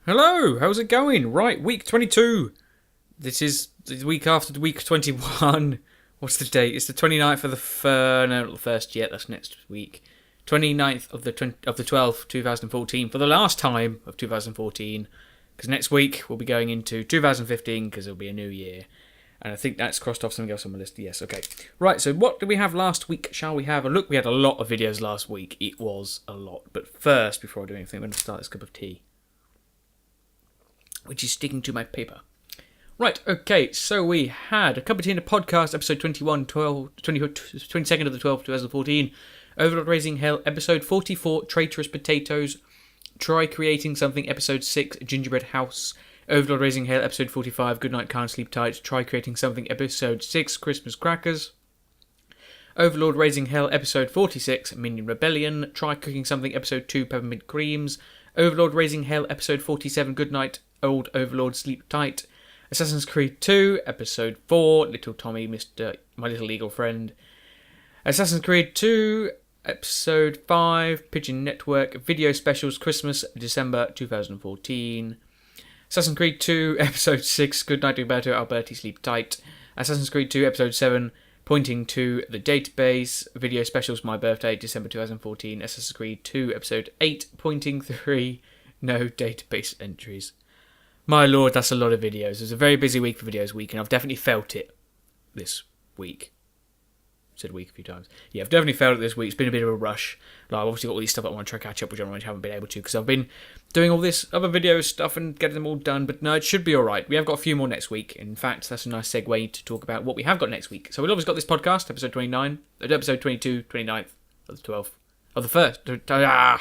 Hello, how's it going? Right, week 22. This is the week after the week 21. What's the date? It's the 29th of no, not the 1st yet, that's next week. 29th of the 12th, 2014, for the last time of 2014. Because next week we'll be going into 2015 because it'll be a new year. And I think that's crossed off something else on my list. Yes, okay. Right, so what did we have last week? Shall we have a look? We had a lot of videos last week. It was a lot. But first, before I do anything, I'm going to start this cup of tea, which is sticking to my paper. Right, okay, so we had a cup of tea in a podcast, episode 22nd of the 12th, 2014. Overlord Raising Hell, episode 44, Traitorous Potatoes. Try Creating Something, episode 6, Gingerbread House. Overlord Raising Hell, episode 45, Goodnight Can't Sleep Tight. Try Creating Something, episode 6, Christmas Crackers. Overlord Raising Hell, episode 46, Minion Rebellion. Try Cooking Something, episode 2, Peppermint Creams. Overlord Raising Hell, episode 47, Goodnight Old Overlord Sleep Tight. Assassin's Creed 2, episode 4, Little Tommy, My Little Eagle Friend. Assassin's Creed 2, episode 5, Pigeon Network, Video Specials, Christmas, December 2014. Assassin's Creed 2, episode 6, Goodnight Umberto Alberti, Sleep Tight. Assassin's Creed 2, episode 7, Pointing to the Database, Video Specials, My Birthday, December 2014. Assassin's Creed 2, episode 8, Pointing 3, No Database Entries. My lord, that's a lot of videos. It was a very busy week for Videos Week, and I've definitely felt it this week. Said week a few times. Yeah, I've definitely felt it this week. It's been a bit of a rush. Like, I've obviously got all these stuff I want to try to catch up, which I haven't been able to, because I've been doing all this other video stuff and getting them all done, but no, it should be alright. We have got a few more next week. In fact, that's a nice segue to talk about what we have got next week. So we've always got this podcast, episode 29, episode 22, 29th of the 12th, of the 1st.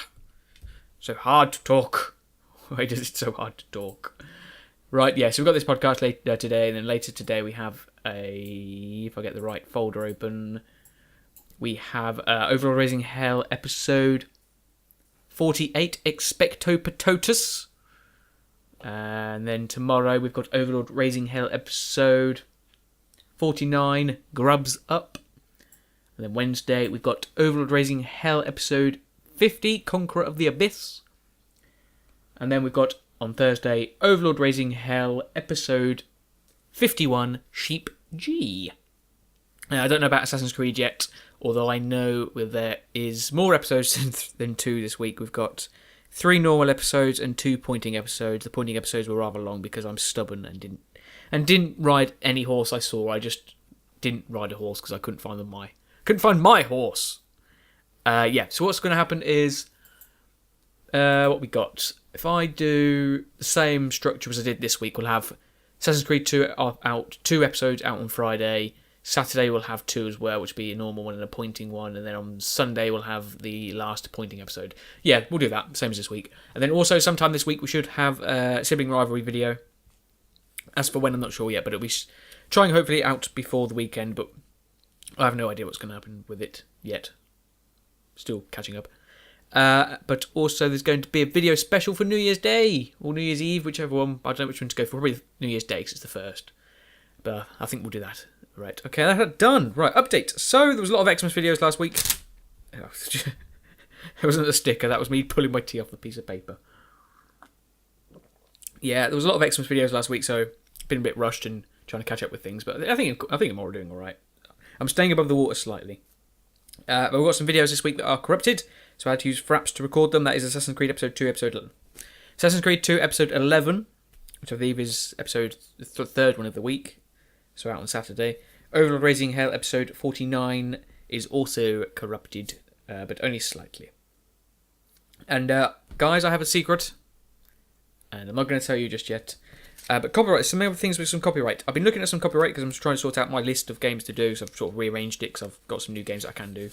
So hard to talk. Why is it so hard to talk? Right, yeah, so we've got this podcast later today, and then later today we have if I get the right folder open, we have Overlord Raising Hell episode 48, Expecto Pototus. And then tomorrow we've got Overlord Raising Hell episode 49, Grubs Up. And then Wednesday we've got Overlord Raising Hell episode 50, Conqueror of the Abyss. And then we've got on Thursday, Overlord Raising Hell, episode 51, Sheep G. Now, I don't know about Assassin's Creed yet, although I know there is more episodes than 2 this week. We've got 3 normal episodes and 2 pointing episodes. The pointing episodes were rather long because I'm stubborn and didn't ride any horse I saw. I just didn't ride a horse because I couldn't find my horse. Yeah, so what's going to happen is what we got. If I do the same structure as I did this week, we'll have Assassin's Creed 2 out, 2 episodes out on Friday. Saturday we'll have 2 as well, which will be a normal one and a pointing one. And then on Sunday we'll have the last pointing episode. Yeah, we'll do that, same as this week. And then also sometime this week we should have a sibling rivalry video. As for when, I'm not sure yet, but it'll be trying hopefully out before the weekend. But I have no idea what's going to happen with it yet. Still catching up. But also there's going to be a video special for New Year's Day or New Year's Eve, whichever one. I don't know which one to go for. Probably New Year's Day because it's the 1st. But I think we'll do that. Right, okay, that's done. Right, update. So there was a lot of Xmas videos last week. It wasn't a sticker, that was me pulling my tea off the piece of paper. Yeah, there was a lot of Xmas videos last week, so been a bit rushed and trying to catch up with things. But I think I'm all doing all right. I'm staying above the water slightly. But we've got some videos this week that are corrupted, so I had to use Fraps to record them. That is Assassin's Creed episode 2, episode 11. Assassin's Creed 2, episode 11, which I believe is the 3rd one of the week, so out on Saturday. Overlord Raising Hell, episode 49, is also corrupted, but only slightly. And guys, I have a secret, and I'm not going to tell you just yet. But copyright, some other things with some copyright. I've been looking at some copyright because I'm trying to sort out my list of games to do, so I've sort of rearranged it because I've got some new games that I can do.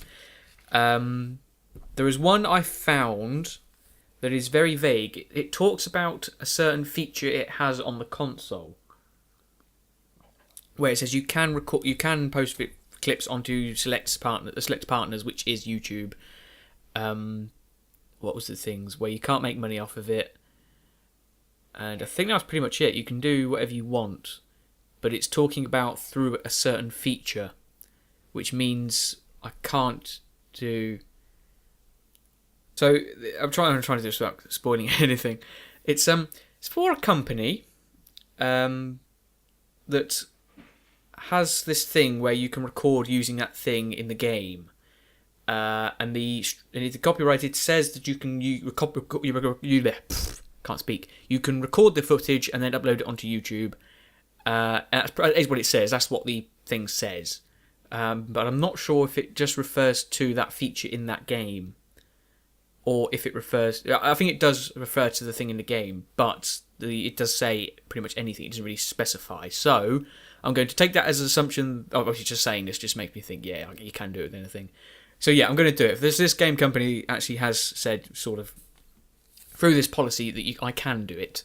There is one I found that is very vague. It talks about a certain feature it has on the console, where it says you can post clips onto select partners, which is YouTube. What was the things where you can't make money off of it? And I think that's pretty much it. You can do whatever you want, but it's talking about through a certain feature, which means I can't do. So I'm trying to do this without spoiling anything. It's so It's for a company that has this thing where you can record using that thing in the game. And the copyright, it says that you can can't speak. You can record the footage and then upload it onto YouTube. That is what it says. That's what the thing says. But I'm not sure if it just refers to that feature in that game, or if it refers. I think it does refer to the thing in the game, but it does say pretty much anything. It doesn't really specify. So I'm going to take that as an assumption. Obviously, just saying this just makes me think, yeah, you can do it with anything. So yeah, I'm going to do it. If this game company actually has said, sort of, through this policy that I can do it,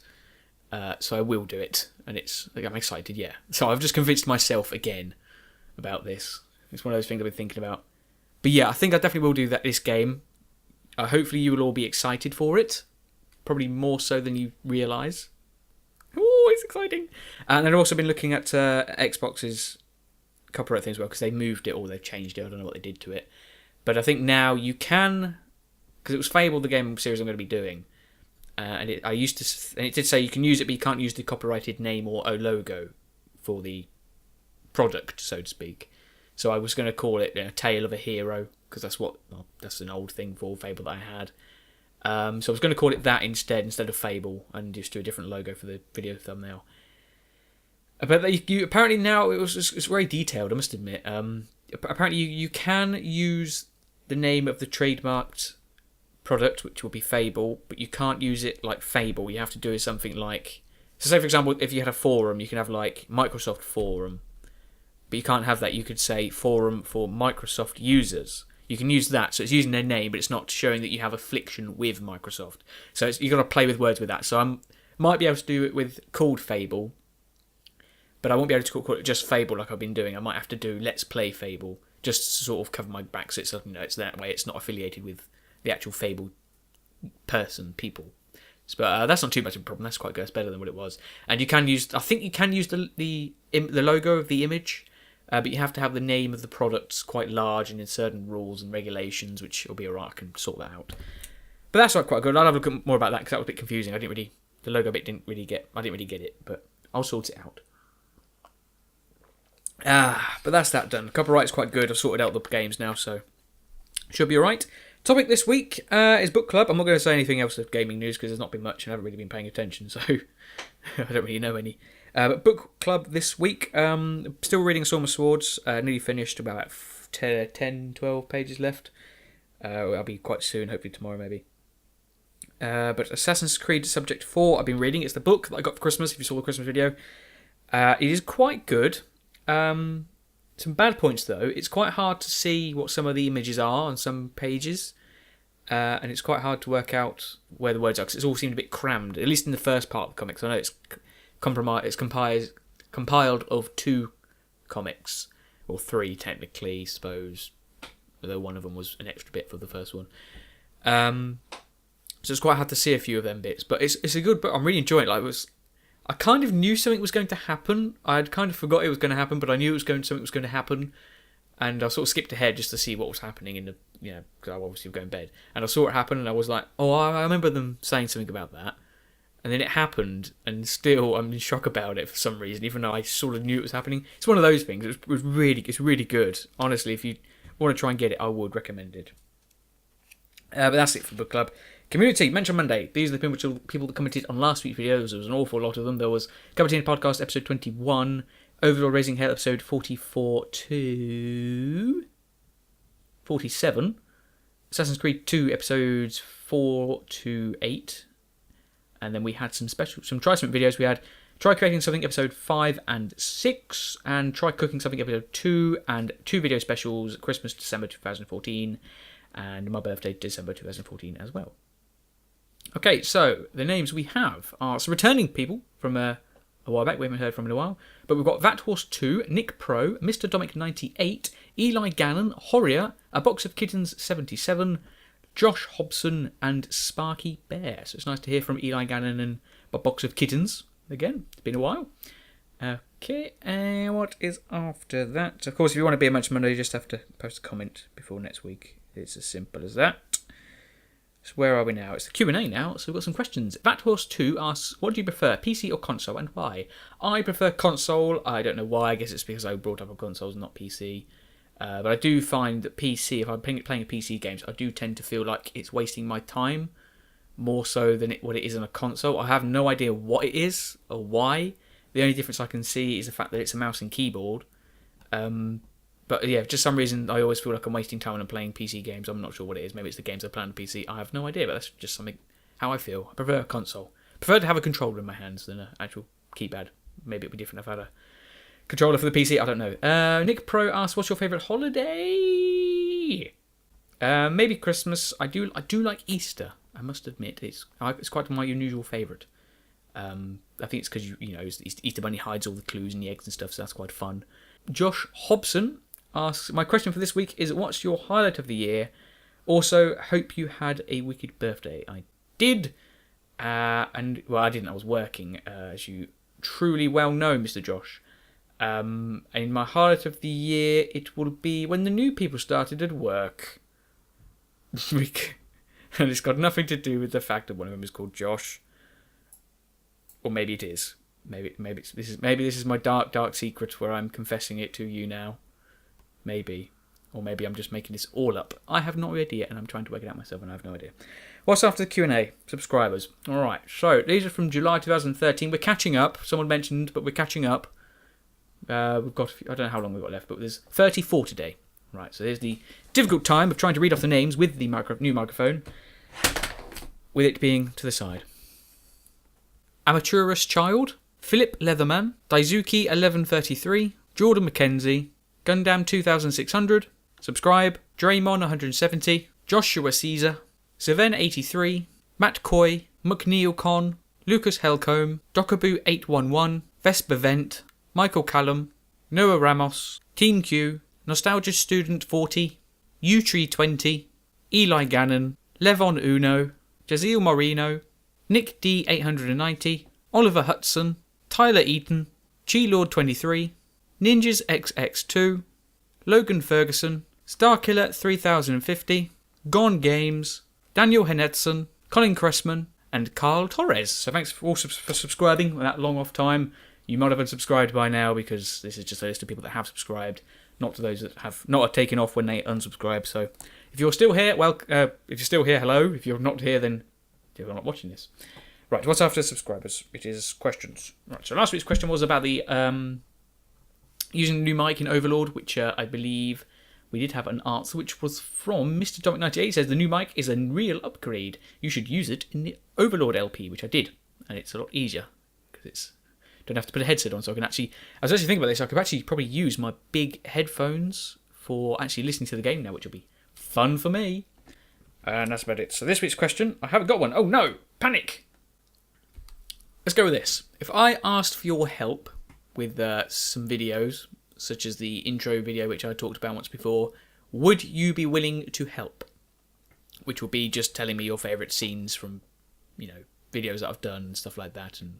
so I will do it, and I'm excited. Yeah. So I've just convinced myself again about this. It's one of those things I've been thinking about. But yeah, I think I definitely will do that. This game. Hopefully, you will all be excited for it. Probably more so than you realise. Oh, it's exciting! And I've also been looking at Xbox's copyright thing as well, because they moved it or they've changed it. I don't know what they did to it. But I think now you can, because it was Fable, the game series I'm going to be doing, and it did say you can use it, but you can't use the copyrighted name or a logo for the product, so to speak. So I was going to call it Tale of a Hero, because that's an old thing for Fable that I had. So I was going to call it that instead of Fable, and just do a different logo for the video thumbnail. But you apparently now it's very detailed, I must admit. Apparently you can use the name of the trademarked product, which will be Fable, but you can't use it like Fable. You have to do something like, so say for example, if you had a forum, you can have like Microsoft Forum, but you can't have that. You could say Forum for Microsoft users. You can use that, so it's using their name, but it's not showing that you have affiliation with Microsoft. So you've got to play with words with that. So I might be able to do it with called Fable, but I won't be able to call it just Fable like I've been doing. I might have to do Let's Play Fable, just to sort of cover my back, so it's that way. It's not affiliated with the actual Fable people. But that's not too much of a problem. That's quite good. It's better than what it was. And you can use, I think you can use the logo of the image, but you have to have the name of the products quite large and in certain rules and regulations, which will be alright. I can sort that out. But that's quite good. I'll have a look at more about that, because that was a bit confusing. The logo bit I didn't really get it, but I'll sort it out. But that's that done. Copyright's quite good. I've sorted out the games now, so should be alright. Topic this week is book club. I'm not going to say anything else of gaming news, because there's not been much and I haven't really been paying attention, so I don't really know any. But book club this week, still reading Storm of Swords, nearly finished, about 10, 12 pages left. I'll be quite soon, hopefully tomorrow maybe. But Assassin's Creed Subject 4 I've been reading. It's the book that I got for Christmas, if you saw the Christmas video. It is quite good. Some bad points though. It's quite hard to see what some of the images are on some pages, and it's quite hard to work out where the words are, because it's all seemed a bit crammed, at least in the first part of the comics. I know it's compiled of 2 comics, or 3 technically, I suppose, although one of them was an extra bit for the first one. So it's quite hard to see a few of them bits, but it's a good book. I'm really enjoying it. I kind of knew something was going to happen. I had kind of forgot it was going to happen, but I knew something was going to happen, and I sort of skipped ahead just to see what was happening in the, because I obviously was going to bed, and I saw it happen, and I was like, oh, I remember them saying something about that, and then it happened, and still I'm in shock about it for some reason, even though I sort of knew it was happening. It's one of those things. It's really good. Honestly, if you want to try and get it, I would recommend it. But that's it for book club. Community, Mention Monday. These are the people that commented on last week's videos. There was an awful lot of them. There was Commenting Podcast, episode 21, Overlord Raising Hell, episode 44 to 47, Assassin's Creed 2, episodes 4 to 8, and then we had some Try Something videos. We had Try Creating Something, episode 5 and 6, and Try Cooking Something, episode 2, and 2 video specials, Christmas, December 2014, and my birthday, December 2014 as well. Okay, so the names we have are some returning people from a while back. We haven't heard from in a while. But we've got Vathorse2, Nick Pro, Mr. Domic98, Eli Gannon, Horia, A Box of Kittens 77, Josh Hobson, and Sparky Bear. So it's nice to hear from Eli Gannon and A Box of Kittens again. It's been a while. Okay, and what is after that? Of course, if you want to be a Mention Monday, you just have to post a comment before next week. It's as simple as that. So where are we now? It's the Q&A now, so we've got some questions. VatHorse2 asks, what do you prefer, PC or console, and why? I prefer console. I don't know why. I guess it's because I brought up on consoles, not PC. But I do find that PC, if I'm playing PC games, I do tend to feel like it's wasting my time more so than what it is on a console. I have no idea what it is or why. The only difference I can see is the fact that it's a mouse and keyboard. But yeah, for just some reason, I always feel like I'm wasting time when I'm playing PC games. I'm not sure what it is. Maybe it's the games I play on PC. I have no idea, but that's just something how I feel. I prefer a console. I prefer to have a controller in my hands than an actual keypad. Maybe it'd be different if I had a controller for the PC. I don't know. Nick Pro asks, "What's your favourite holiday?" Maybe Christmas. I do like Easter. I must admit, it's quite my unusual favourite. I think it's because Easter Bunny hides all the clues and the eggs and stuff, so that's quite fun. Josh Hobson asks, my question for this week is, what's your highlight of the year? Also, hope you had a wicked birthday. I did. I didn't. I was working, as you truly well know, Mr. Josh. And my highlight of the year, it will be when the new people started at work. And it's got nothing to do with the fact that one of them is called Josh. Or maybe it is. Maybe this is my dark secret where I'm confessing it to you now. Maybe. Or maybe I'm just making this all up. I have no idea, and I'm trying to work it out myself, and I have no idea. What's after the Q&A? Subscribers. Alright, so these are from July 2013. We're catching up. Someone mentioned, but we're catching up. We've got, I don't know how long we've got left, but there's 34 today. Right, so there's the difficult time of trying to read off the names with the new microphone, with it being to the side. Amateurist Child, Philip Leatherman, Daisuke 1133, Jordan McKenzie, Gundam 2600, Subscribe, Draymon 170, Joshua Caesar, Seven 83, Matt Coy, McNeil Con, Lucas Helcombe, Dokkabu 811, Vespa Vent, Michael Callum, Noah Ramos, Team Q, Nostalgia Student 40, Utree 20, Eli Gannon, Levon Uno, Jazeel Moreno, Nick D 890, Oliver Hudson, Tyler Eaton, G-Lord 23, Ninjas XX2, Logan Ferguson, Starkiller 3050, Gone Games, Daniel Henetson, Colin Cressman, and Carl Torres. So thanks for subscribing that long off time. You might have unsubscribed by now because this is just a list of people that have subscribed, not to those that have not taken off when they unsubscribe. So if you're still here, if you're still here, hello. If you're not here, then you're not watching this. Right, what's after subscribers? It is questions. Right, so last week's question was about the using the new mic in Overlord, which I believe we did have an answer, which was from Mr. Dominic98. He says, the new mic is a real upgrade. You should use it in the Overlord LP, which I did. And it's a lot easier, because it's don't have to put a headset on, so I can actually... I was actually thinking about this, I could actually probably use my big headphones for actually listening to the game now, which will be fun for me. And that's about it. So this week's question, I haven't got one. Oh no! Panic! Let's go with this. If I asked for your help with some videos, such as the intro video which I talked about once before, would you be willing to help? Which will be just telling me your favourite scenes from, videos that I've done and stuff like that, and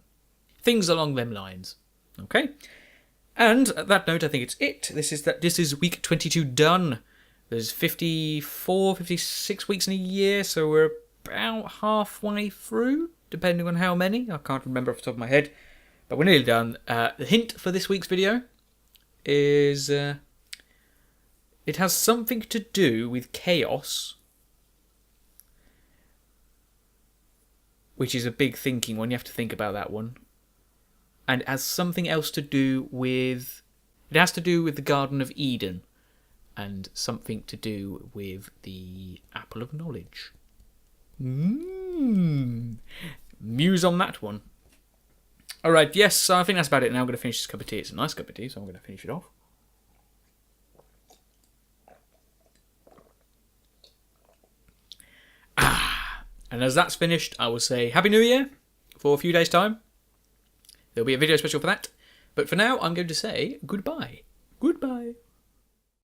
things along them lines. Okay? And at that note, I think it's it. This is week 22 done. There's 54, 56 weeks in a year, so we're about halfway through, depending on how many. I can't remember off the top of my head, but we're nearly done. The hint for this week's video is it has something to do with chaos, which is a big thinking one. You have to think about that one. And it has something else to do with... It has to do with the Garden of Eden. And something to do with the Apple of Knowledge. Muse on that one. Alright, yes, so I think that's about it. Now I'm going to finish this cup of tea. It's a nice cup of tea, so I'm going to finish it off. And as that's finished, I will say Happy New Year for a few days' time. There'll be a video special for that. But for now, I'm going to say goodbye. Goodbye.